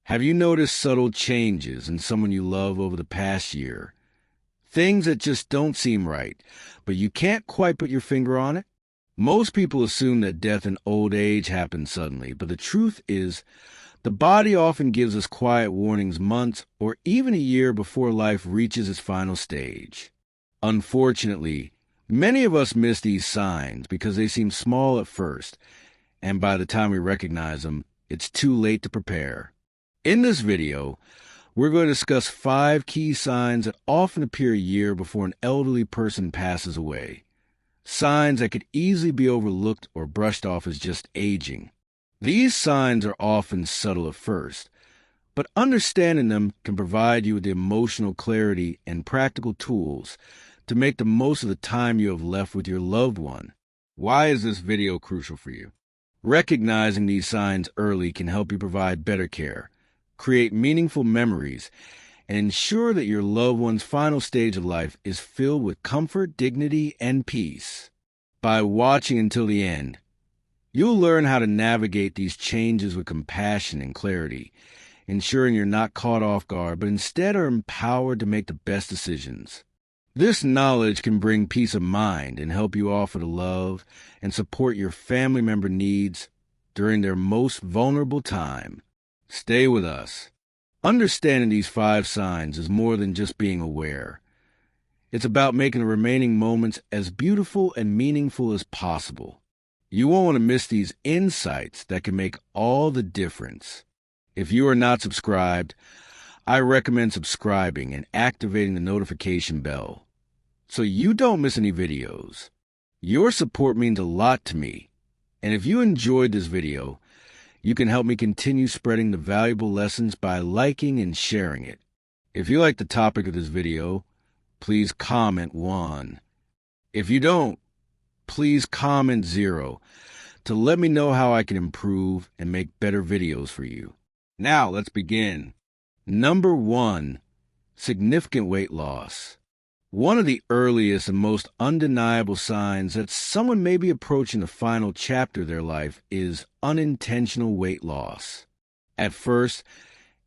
Have you noticed subtle changes in someone you love over the past year? Things that just don't seem right, but you can't quite put your finger on it? Most people assume that death and old age happen suddenly, but the truth is, the body often gives us quiet warnings months or even a year before life reaches its final stage. Unfortunately, many of us miss these signs because they seem small at first, and by the time we recognize them, it's too late to prepare. In this video, we're going to discuss 5 key signs that often appear a year before an elderly person passes away. Signs that could easily be overlooked or brushed off as just aging. These signs are often subtle at first, but understanding them can provide you with the emotional clarity and practical tools to make the most of the time you have left with your loved one. Why is this video crucial for you? Recognizing these signs early can help you provide better care, create meaningful memories, and ensure that your loved one's final stage of life is filled with comfort, dignity, and peace. By watching until the end, you'll learn how to navigate these changes with compassion and clarity, ensuring you're not caught off guard, but instead are empowered to make the best decisions. This knowledge can bring peace of mind and help you offer the love and support your family member needs during their most vulnerable time. Stay with us. Understanding these 5 signs is more than just being aware. It's about making the remaining moments as beautiful and meaningful as possible. You won't want to miss these insights that can make all the difference. If you are not subscribed, I recommend subscribing and activating the notification bell so you don't miss any videos. Your support means a lot to me, and if you enjoyed this video, you can help me continue spreading the valuable lessons by liking and sharing it. If you like the topic of this video, please comment 1. If you don't, please comment 0 to let me know how I can improve and make better videos for you. Now, let's begin. Number 1, significant weight loss. One of the earliest and most undeniable signs that someone may be approaching the final chapter of their life is unintentional weight loss. At first,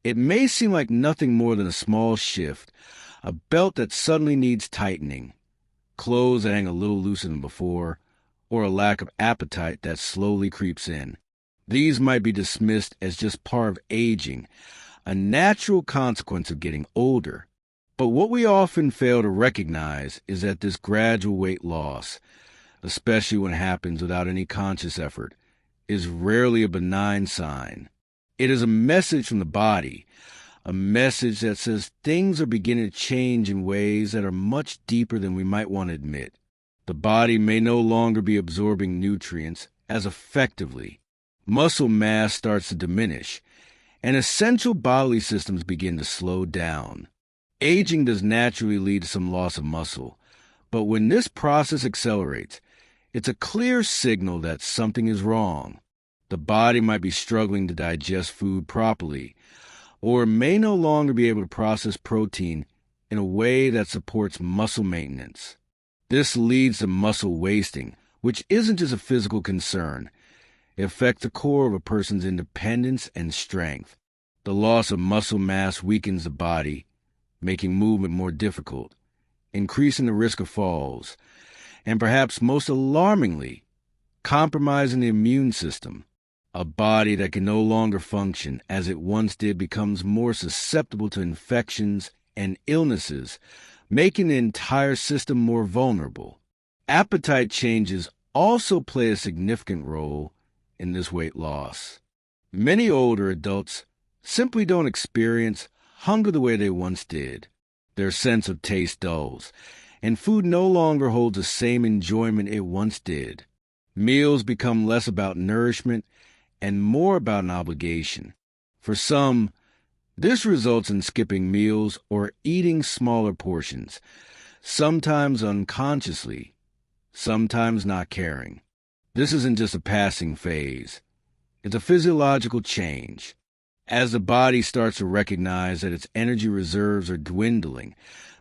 it may seem like nothing more than a small shift, a belt that suddenly needs tightening, clothes that hang a little looser than before, or a lack of appetite that slowly creeps in. These might be dismissed as just part of aging, a natural consequence of getting older. But what we often fail to recognize is that this gradual weight loss, especially when it happens without any conscious effort, is rarely a benign sign. It is a message from the body, a message that says things are beginning to change in ways that are much deeper than we might want to admit. The body may no longer be absorbing nutrients as effectively. Muscle mass starts to diminish, and essential bodily systems begin to slow down. Aging does naturally lead to some loss of muscle, but when this process accelerates, it's a clear signal that something is wrong. The body might be struggling to digest food properly, or may no longer be able to process protein in a way that supports muscle maintenance. This leads to muscle wasting, which isn't just a physical concern. It affects the core of a person's independence and strength. The loss of muscle mass weakens the body, making movement more difficult, increasing the risk of falls, and perhaps most alarmingly, compromising the immune system. A body that can no longer function as it once did becomes more susceptible to infections and illnesses, making the entire system more vulnerable. Appetite changes also play a significant role in this weight loss. Many older adults simply don't experience hunger the way they once did. Their sense of taste dulls, and food no longer holds the same enjoyment it once did. Meals become less about nourishment and more about an obligation. For some, this results in skipping meals or eating smaller portions, sometimes unconsciously, sometimes not caring. This isn't just a passing phase. It's a physiological change. As the body starts to recognize that its energy reserves are dwindling,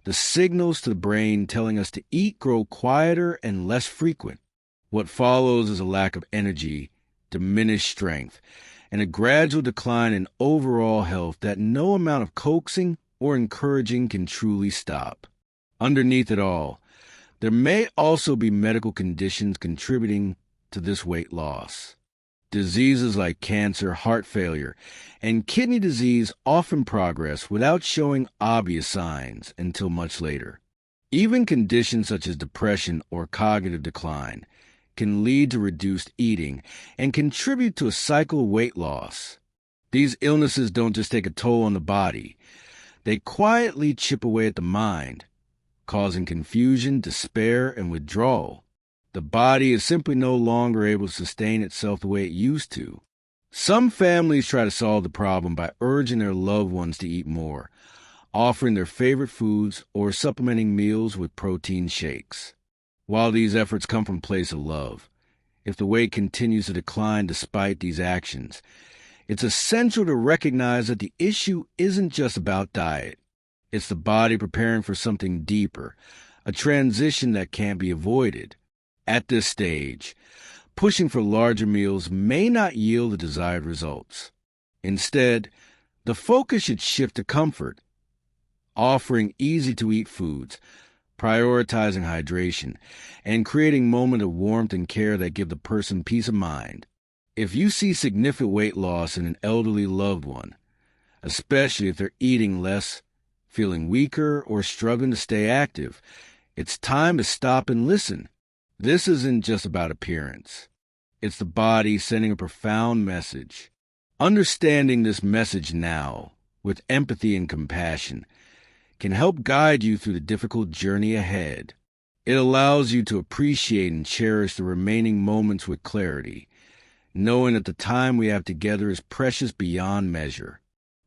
the signals to the brain telling us to eat grow quieter and less frequent. What follows is a lack of energy, diminished strength, and a gradual decline in overall health that no amount of coaxing or encouraging can truly stop. Underneath it all, there may also be medical conditions contributing to this weight loss. Diseases like cancer, heart failure, and kidney disease often progress without showing obvious signs until much later. Even conditions such as depression or cognitive decline can lead to reduced eating and contribute to a cycle of weight loss. These illnesses don't just take a toll on the body, they quietly chip away at the mind, causing confusion, despair, and withdrawal. The body is simply no longer able to sustain itself the way it used to. Some families try to solve the problem by urging their loved ones to eat more, offering their favorite foods or supplementing meals with protein shakes. While these efforts come from a place of love, if the weight continues to decline despite these actions, it's essential to recognize that the issue isn't just about diet. It's the body preparing for something deeper, a transition that can't be avoided. At this stage, pushing for larger meals may not yield the desired results. Instead, the focus should shift to comfort, offering easy-to-eat foods, prioritizing hydration, and creating moments of warmth and care that give the person peace of mind. If you see significant weight loss in an elderly loved one, especially if they're eating less, feeling weaker, or struggling to stay active, it's time to stop and listen. This isn't just about appearance. It's the body sending a profound message. Understanding this message now, with empathy and compassion, can help guide you through the difficult journey ahead. It allows you to appreciate and cherish the remaining moments with clarity, knowing that the time we have together is precious beyond measure.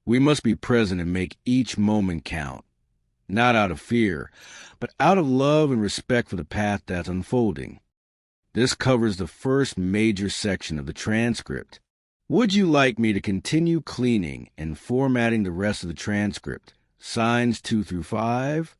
We must be present and make each moment count, not out of fear, but out of love and respect for the path that's unfolding. This covers the first major section of the transcript. Would you like me to continue cleaning and formatting the rest of the transcript, signs 2 through 5,